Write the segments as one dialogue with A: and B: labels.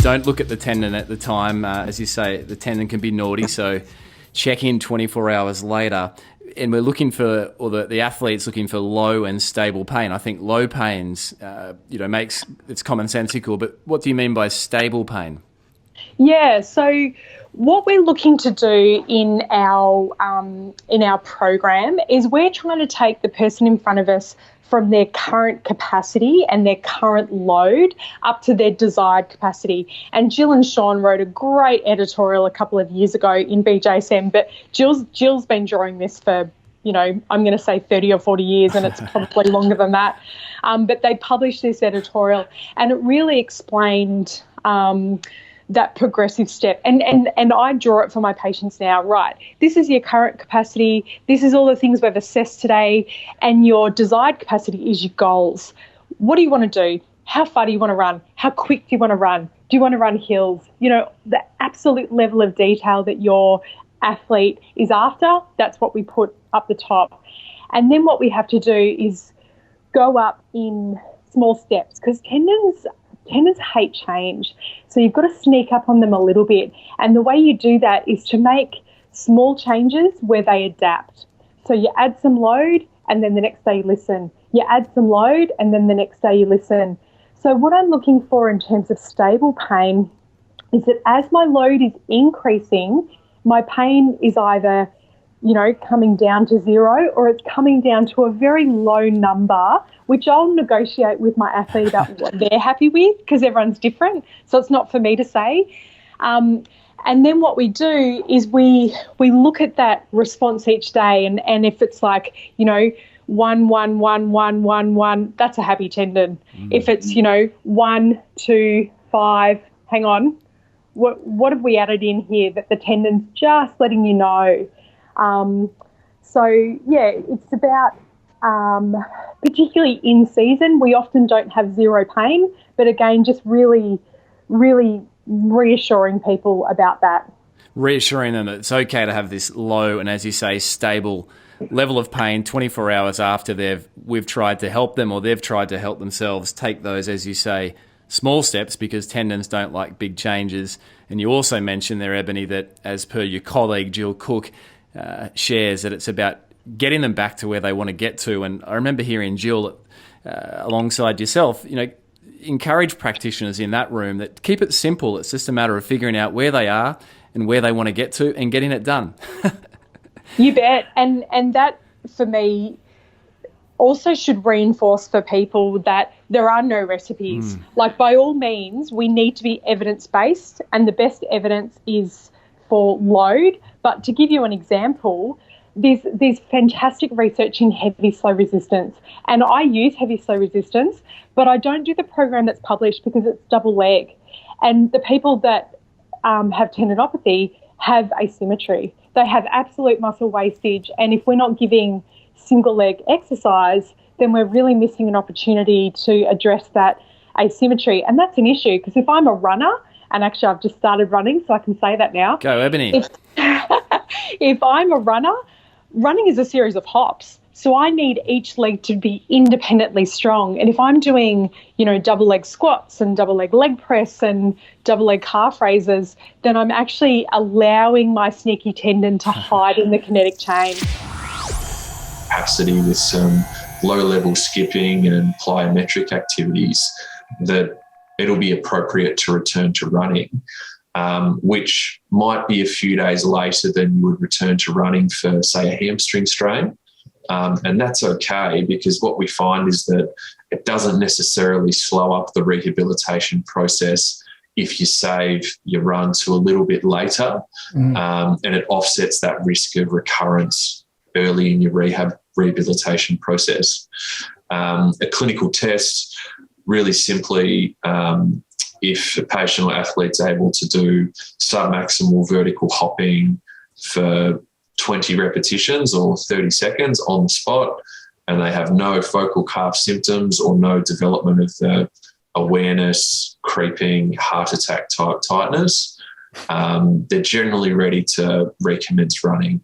A: don't look at the tendon at the time. As you say, the tendon can be naughty, so check in 24 hours later. And we're looking for, or the athlete's looking for low and stable pain. I think low pains, makes it's commonsensical, but what do you mean by stable pain?
B: Yeah, so what we're looking to do in our program is we're trying to take the person in front of us from their current capacity and their current load up to their desired capacity. And Jill and Sean wrote a great editorial a couple of years ago in BJSM, but Jill's been drawing this for, I'm going to say 30 or 40 years, and it's probably longer than that. But they published this editorial, and it really explained that progressive step. And I draw it for my patients now. Right, this is your current capacity. This is all the things we've assessed today. And your desired capacity is your goals. What do you want to do? How far do you want to run? How quick do you want to run? Do you want to run hills? The absolute level of detail that your athlete is after, that's what we put up the top. And then what we have to do is go up in small steps, because tendons hate change. So you've got to sneak up on them a little bit. And the way you do that is to make small changes where they adapt. So you add some load, and then the next day you listen. You add some load, and then the next day you listen. So what I'm looking for in terms of stable pain is that as my load is increasing, my pain is either, coming down to zero, or it's coming down to a very low number, which I'll negotiate with my athlete about what they're happy with, because everyone's different. So it's not for me to say. And then what we do is we look at that response each day, and if it's like, 1, 1, 1, 1, 1, 1, that's a happy tendon. If it's, 1, 2, 5, hang on, what have we added in here that the tendon's just letting you know? It's about, particularly in season, we often don't have zero pain, but again, just really, really reassuring people about that.
A: Reassuring them that it's okay to have this low and, as you say, stable level of pain 24 hours after we've tried to help them, or they've tried to help themselves. Take those, as you say, small steps, because tendons don't like big changes. And you also mentioned there, Ebonie, that as per your colleague Jill Cook shares, that it's about getting them back to where they want to get to. And I remember hearing Jill, alongside yourself, encourage practitioners in that room that keep it simple. It's just a matter of figuring out where they are and where they want to get to and getting it done.
B: You bet. And that, for me, also should reinforce for people that there are no recipes. Like, by all means, we need to be evidence-based, and the best evidence is for load. But to give you an example, there's fantastic research in heavy slow resistance, and I use heavy slow resistance, but I don't do the program that's published because it's double leg. And the people that have tendinopathy have asymmetry. They have absolute muscle wastage, and if we're not giving single leg exercise, then we're really missing an opportunity to address that asymmetry. And that's an issue, because if I'm a runner, and actually I've just started running, so I can say that now.
A: Go, Ebonie.
B: If I'm a runner, running is a series of hops. So I need each leg to be independently strong. And if I'm doing, double leg squats and double leg press and double leg calf raises, then I'm actually allowing my sneaky tendon to hide in the kinetic chain.
C: Capacity with some low-level skipping and plyometric activities, that it'll be appropriate to return to running, which might be a few days later than you would return to running for, say, a hamstring strain. And that's okay, because what we find is that it doesn't necessarily slow up the rehabilitation process if you save your run to a little bit later, and it offsets that risk of recurrence early in your rehabilitation process. A clinical test, really simply, if a patient or athlete's able to do submaximal vertical hopping for 20 repetitions or 30 seconds on the spot, and they have no focal calf symptoms or no development of the awareness, creeping, heart attack type tightness, they're generally ready to recommence running.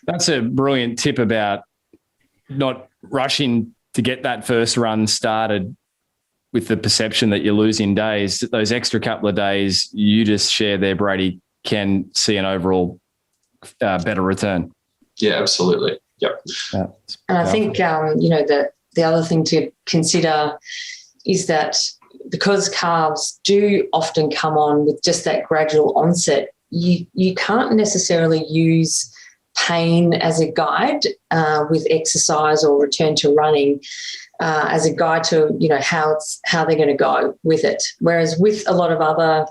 A: That's a brilliant tip about not rushing to get that first run started. with the perception that you're losing days, those extra couple of days you just share there, Brady, can see an overall better return.
C: Yeah, absolutely. Yep.
D: And I think, the other thing to consider is that because calves do often come on with just that gradual onset, you can't necessarily use pain as a guide with exercise or return to running as a guide to, how they're going to go with it. Whereas with a lot of other,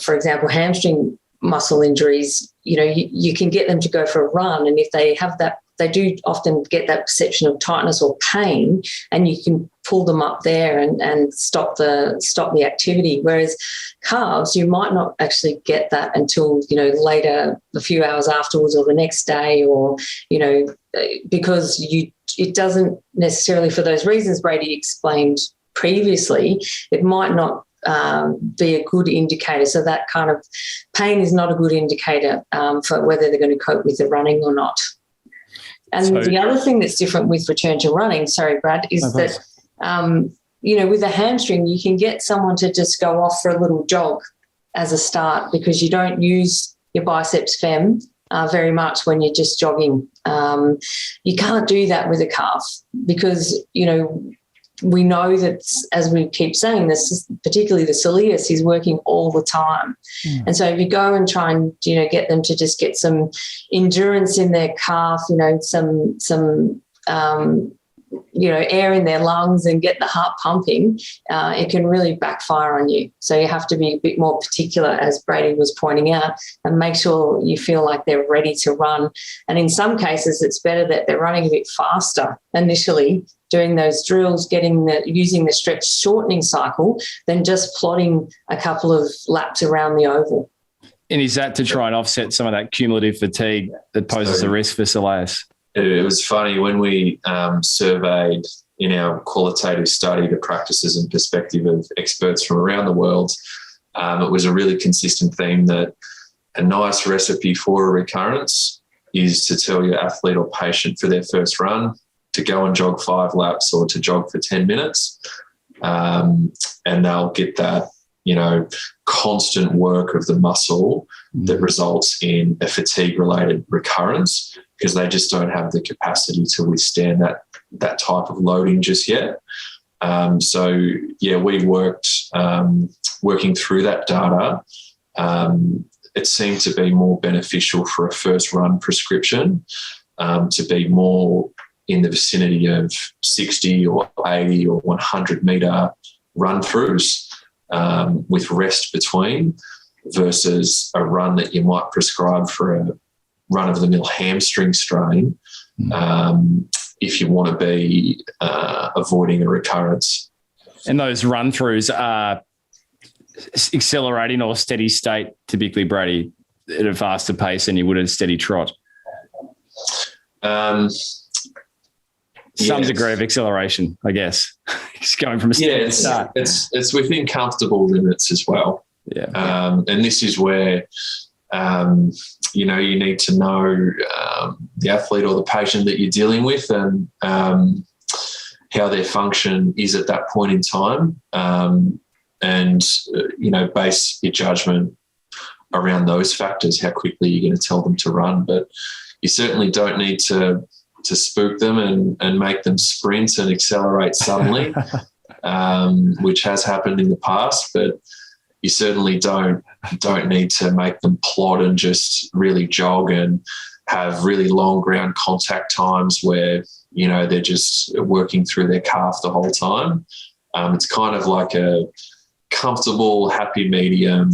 D: for example, hamstring muscle injuries, you can get them to go for a run, and if they have that, they do often get that perception of tightness or pain, and you can pull them up there and stop the activity. Whereas calves, you might not actually get that until later, a few hours afterwards, or the next day, or because it doesn't necessarily, for those reasons Brady explained previously, it might not be a good indicator. So that kind of pain is not a good indicator for whether they're going to cope with the running or not. And the other thing that's different with return to running, sorry, Brad, is that, with a hamstring, you can get someone to just go off for a little jog as a start, because you don't use your biceps fem very much when you're just jogging. You can't do that with a calf because, we know that, as we keep saying, this, particularly the soleus, is working all the time. And so if you go and try and, get them to just get some endurance in their calf, some air in their lungs and get the heart pumping, it can really backfire on you. So you have to be a bit more particular, as Brady was pointing out, and make sure you feel like they're ready to run. And in some cases, it's better that they're running a bit faster initially, doing those drills, using the stretch shortening cycle, than just plodding a couple of laps around the oval.
A: And is that to try and offset some of that cumulative fatigue that poses a risk for soleus?
C: It was funny when we surveyed in our qualitative study the practices and perspective of experts from around the world. It was a really consistent theme that a nice recipe for a recurrence is to tell your athlete or patient for their first run to go and jog 5 laps or to jog for 10 minutes. And they'll get that, constant work of the muscle that results in a fatigue-related recurrence, because they just don't have the capacity to withstand that type of loading just yet. We worked working through that data. It seemed to be more beneficial for a first run prescription to be more in the vicinity of 60 or 80 or 100 metre run-throughs with rest between, versus a run that you might prescribe for a run-of-the-mill hamstring strain if you want to be avoiding a recurrence.
A: And those run-throughs are accelerating or steady state, typically, Brady, at a faster pace than you would at a steady trot? Some degree of acceleration, I guess. Just going from a steady start.
C: It's within comfortable limits as well.
A: Yeah.
C: And this is where, you need to know the athlete or the patient that you're dealing with and how their function is at that point in time, and base your judgment around those factors, how quickly you're going to tell them to run. But you certainly don't need to spook them and make them sprint and accelerate suddenly, which has happened in the past. But you certainly don't need to make them plod and just really jog and have really long ground contact times where, they're just working through their calf the whole time. It's kind of like a comfortable, happy medium.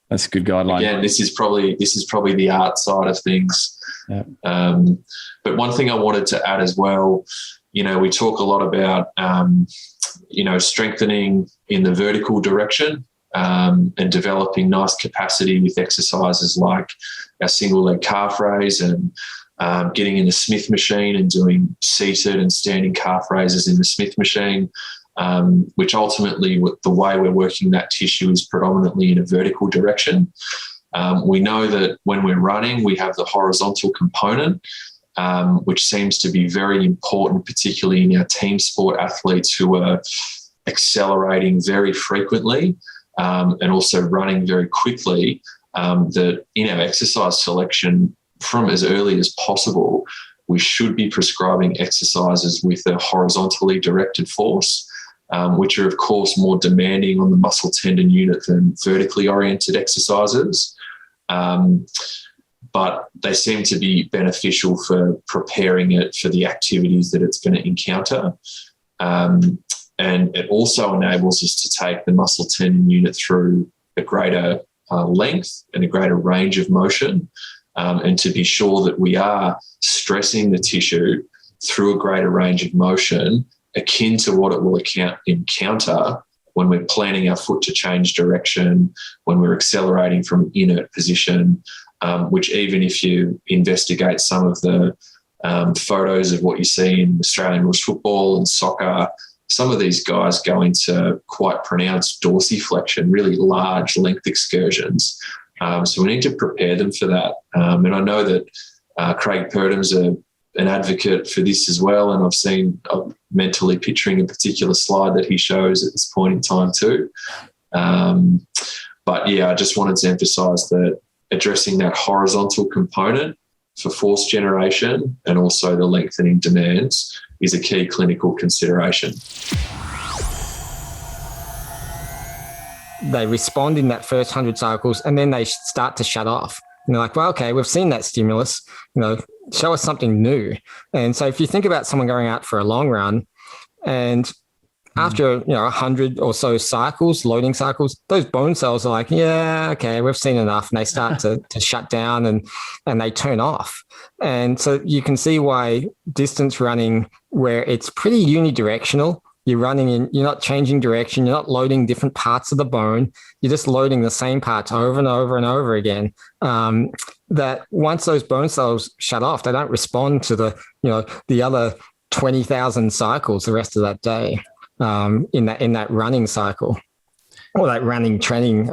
A: That's a good guideline.
C: Again, this is probably the art side of things.
A: Yeah.
C: But one thing I wanted to add as well, we talk a lot about, strengthening in the vertical direction and developing nice capacity with exercises like our single leg calf raise and getting in the Smith machine and doing seated and standing calf raises in the Smith machine, which ultimately the way we're working that tissue is predominantly in a vertical direction. We know that when we're running, we have the horizontal component, which seems to be very important, particularly in our team sport athletes who are accelerating very frequently and also running very quickly, that in our exercise selection from as early as possible, we should be prescribing exercises with a horizontally directed force, which are, of course, more demanding on the muscle tendon unit than vertically oriented exercises. But they seem to be beneficial for preparing it for the activities that it's going to encounter. And it also enables us to take the muscle tendon unit through a greater length and a greater range of motion, and to be sure that we are stressing the tissue through a greater range of motion, akin to what it will encounter when we're planning our foot to change direction, when we're accelerating from an inert position, which even if you investigate some of the photos of what you see in Australian rules football and soccer, some of these guys go into quite pronounced dorsiflexion, really large length excursions. So we need to prepare them for that. And I know that Craig Purdham's an advocate for this as well, and I'm mentally picturing a particular slide that he shows at this point in time too. But yeah, I just wanted to emphasise that addressing that horizontal component for force generation and also the lengthening demands is a key clinical consideration.
E: They respond in that first 100 cycles and then they start to shut off. And they're like, well, okay, we've seen that stimulus, show us something new. And so if you think about someone going out for a long run and after, 100 or so cycles, loading cycles, those bone cells are like, yeah, okay, we've seen enough. And they start to shut down and they turn off. And so you can see why distance running, where it's pretty unidirectional, you're running in, you're not changing direction, you're not loading different parts of the bone, you're just loading the same parts over and over and over again. That once those bone cells shut off, they don't respond to the other 20,000 cycles the rest of that day. In that running cycle or that running training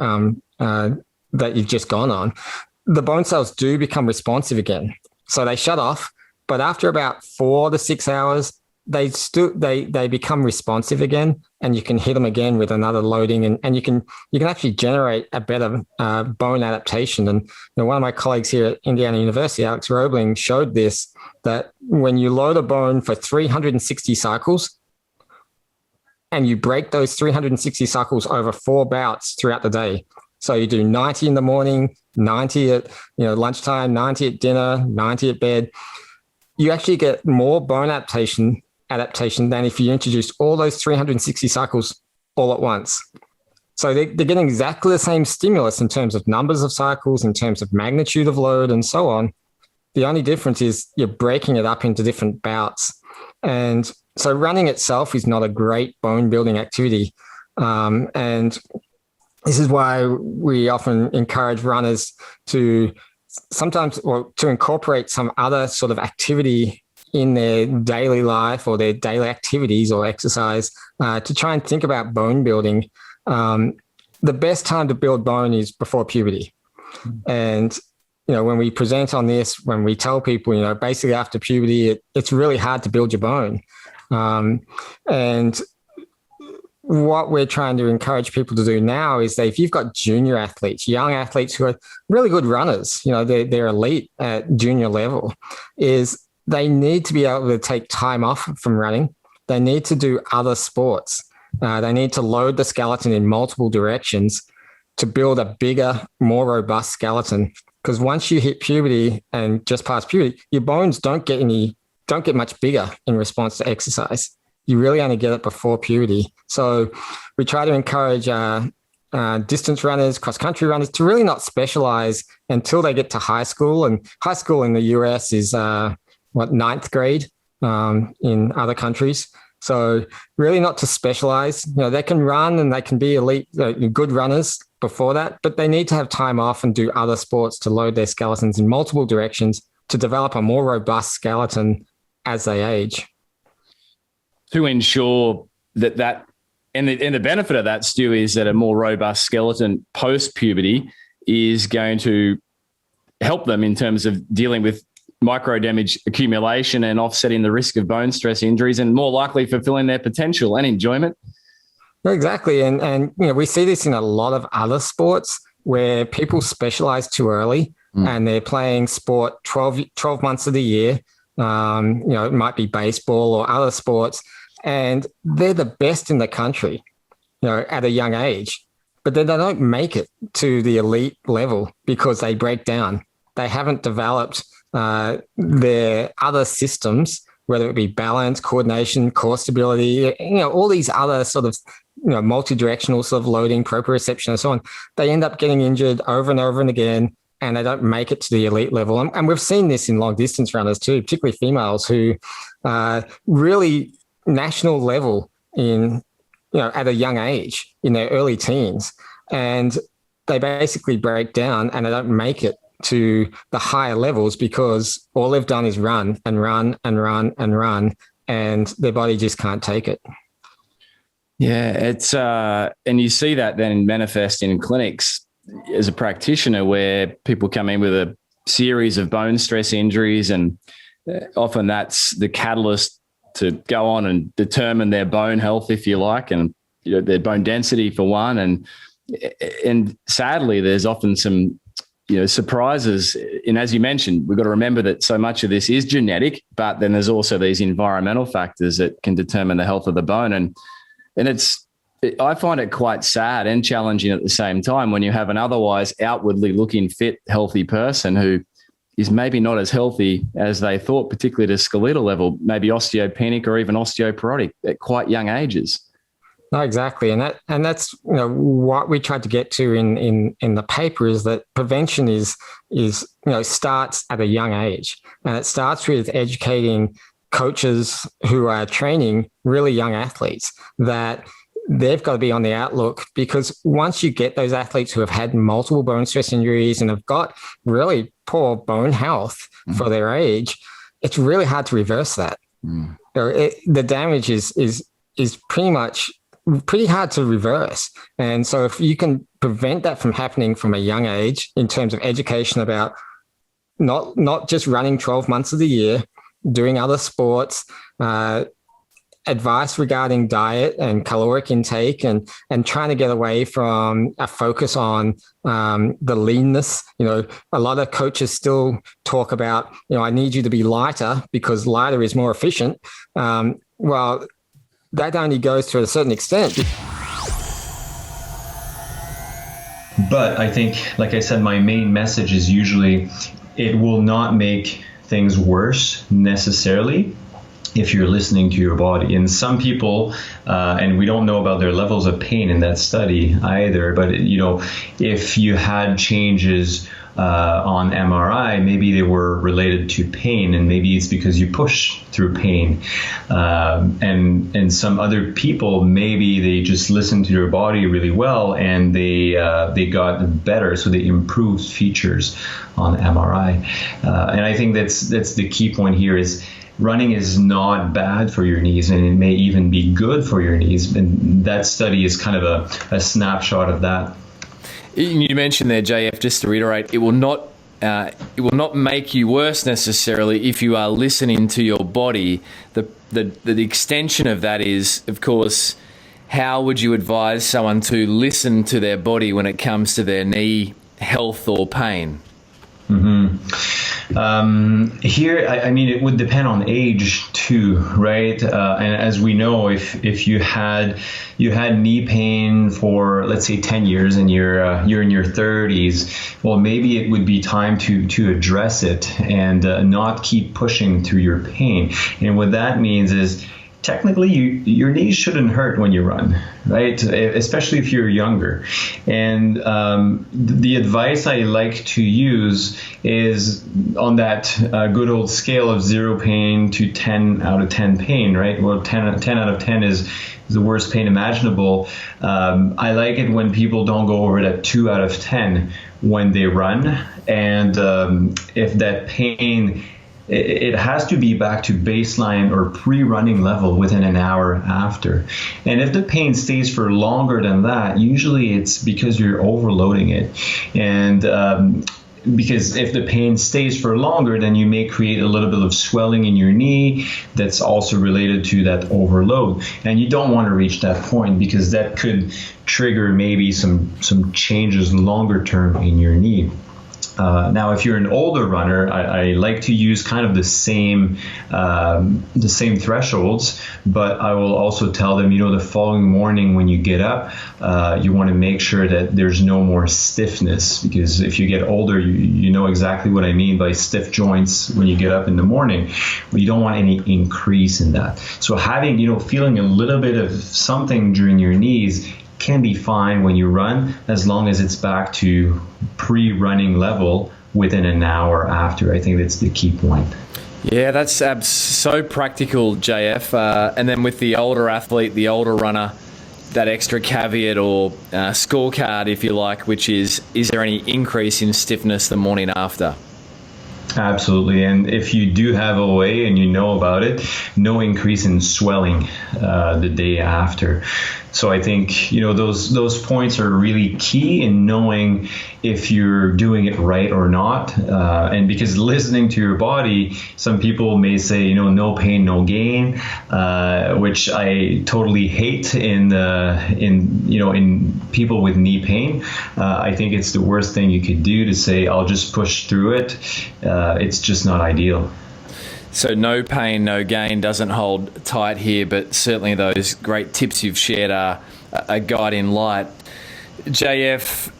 E: that you've just gone on, the bone cells do become responsive again. So they shut off, but after about 4 to 6 hours, they become responsive again, and you can hit them again with another loading, and you can actually generate a better bone adaptation. And one of my colleagues here at Indiana University, Alex Roebling, showed this, that when you load a bone for 360 cycles, and you break those 360 cycles over 4 bouts throughout the day. So you do 90 in the morning, 90 at lunchtime, 90 at dinner, 90 at bed. You actually get more bone adaptation than if you introduce all those 360 cycles all at once. So they're getting exactly the same stimulus in terms of numbers of cycles, in terms of magnitude of load, and so on. The only difference is you're breaking it up into different bouts. And so running itself is not a great bone building activity. And this is why we often encourage runners to incorporate some other sort of activity in their daily life or their daily activities or exercise to try and think about bone building. The best time to build bone is before puberty. And when we present on this, when we tell people, basically after puberty, it's really hard to build your bone. And what we're trying to encourage people to do now is that if you've got junior athletes, young athletes who are really good runners, they're elite at junior level, is they need to be able to take time off from running. They need to do other sports. They need to load the skeleton in multiple directions to build a bigger, more robust skeleton. Because once you hit puberty and just past puberty, your bones don't get much bigger in response to exercise. You really only get it before puberty. So we try to encourage distance runners, cross-country runners to really not specialize until they get to high school. And high school in the US is, 9th grade in other countries. So really not to specialize. They can run and they can be elite, good runners before that, but they need to have time off and do other sports to load their skeletons in multiple directions to develop a more robust skeleton as they age.
A: To ensure that and the benefit of that, Stu, is that a more robust skeleton post-puberty is going to help them in terms of dealing with micro damage accumulation and offsetting the risk of bone stress injuries and more likely fulfilling their potential and enjoyment.
E: Exactly. And we see this in a lot of other sports where people specialize too early and they're playing sport 12 months of the year. It might be baseball or other sports, and they're the best in the country, at a young age, but then they don't make it to the elite level because they break down. They haven't developed their other systems, whether it be balance, coordination, core stability, all these other sort of, multi-directional sort of loading, proprioception and so on. They end up getting injured over and over and again, and they don't make it to the elite level. And we've seen this in long distance runners too, particularly females who really national level in, at a young age, in their early teens. And they basically break down and they don't make it to the higher levels because all they've done is run and run and run and run, and their body just can't take it.
A: Yeah, it's and you see that then manifest in clinics as a practitioner where people come in with a series of bone stress injuries, and often that's the catalyst to go on and determine their bone health, if you like, and their bone density for one. And sadly, there's often some surprises. And as you mentioned, we've got to remember that so much of this is genetic, but then there's also these environmental factors that can determine the health of the bone. And I find it quite sad and challenging at the same time when you have an otherwise outwardly looking fit, healthy person who is maybe not as healthy as they thought, particularly at a skeletal level, maybe osteopenic or even osteoporotic at quite young ages.
E: No, exactly. And that's what we tried to get to in the paper is that prevention is starts at a young age, and it starts with educating coaches who are training really young athletes that they've got to be on the outlook, because once you get those athletes who have had multiple bone stress injuries and have got really poor bone health for their age, it's really hard to reverse that. The damage is pretty hard to reverse. And so if you can prevent that from happening from a young age in terms of education about not just running 12 months of the year, doing other sports, advice regarding diet and caloric intake, and trying to get away from a focus on the leanness. A lot of coaches still talk about, I need you to be lighter because lighter is more efficient. Well, that only goes to a certain extent.
F: But I think, like I said, my main message is usually it will not make things worse necessarily if you're listening to your body. And some people, and we don't know about their levels of pain in that study either, but if you had changes on MRI, maybe they were related to pain, and maybe it's because you push through pain. And some other people, maybe they just listened to their body really well and they got better, so they improved features on MRI. And I think that's the key point here is running is not bad for your knees, and it may even be good for your knees. And that study is kind of a snapshot of that.
A: You mentioned there, JF, just to reiterate, it will not make you worse necessarily if you are listening to your body. The extension of that is, of course, how would you advise someone to listen to their body when it comes to their knee health or pain?
F: Here, I mean, it would depend on age too, right? And as we know, if you had knee pain for, let's say, 10 years and you're in your 30s, well, maybe it would be time to address it and not keep pushing through your pain. And what that means is, technically, your knees shouldn't hurt when you run, right? Especially if you're younger. And the advice I like to use is on that good old scale of 0 pain to 10 out of 10 pain, right? Well, 10 out of 10 is the worst pain imaginable. I like it when people don't go over it at 2 out of 10 when they run. And if that pain, it has to be back to baseline or pre-running level within an hour after. And if the pain stays for longer than that, usually it's because you're overloading it. And because if the pain stays for longer, then you may create a little bit of swelling in your knee that's also related to that overload. And you don't want to reach that point, because that could trigger maybe some changes longer term in your knee. Now, if you're an older runner, I like to use kind of the same thresholds, but I will also tell them, the following morning when you get up, you want to make sure that there's no more stiffness, because if you get older, you know exactly what I mean by stiff joints when you get up in the morning. You don't want any increase in that. So having, feeling a little bit of something during your knees can be fine when you run, as long as it's back to pre-running level within an hour after. I think that's the key point.
A: Yeah, that's so practical, JF. And then with the older athlete, the older runner, that extra caveat or scorecard, if you like, which is there any increase in stiffness the morning after?
F: Absolutely. And if you do have OA and you know about it, no increase in swelling the day after. So I think, those points are really key in knowing if you're doing it right or not. And because listening to your body, some people may say, no pain, no gain, which I totally hate in people with knee pain. I think it's the worst thing you could do to say, I'll just push through it. It's just not ideal.
A: So no pain, no gain doesn't hold tight here, but certainly those great tips you've shared are a guiding light. JF,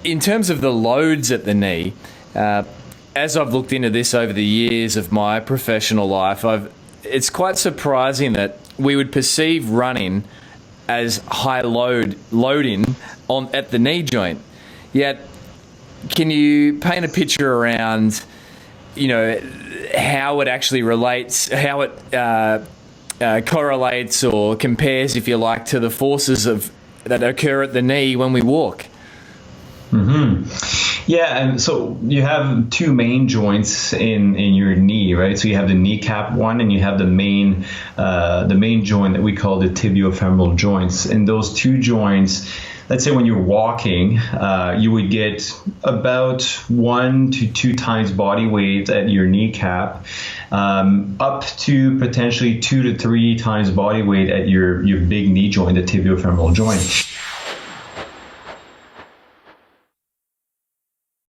A: in terms of the loads at the knee, as I've looked into this over the years of my professional life, it's quite surprising that we would perceive running as high loading at the knee joint. Yet, can you paint a picture around, how it actually relates, how it correlates or compares, if you like, to the forces that occur at the knee when we walk?
F: Mm-hmm. Yeah, and so you have two main joints in your knee, right? So you have the kneecap one, and you have the main joint that we call the tibiofemoral joints. And those two joints, let's say when you're walking, you would get about 1 to 2 times body weight at your kneecap, up to potentially 2 to 3 times body weight at your big knee joint, the tibiofemoral joint.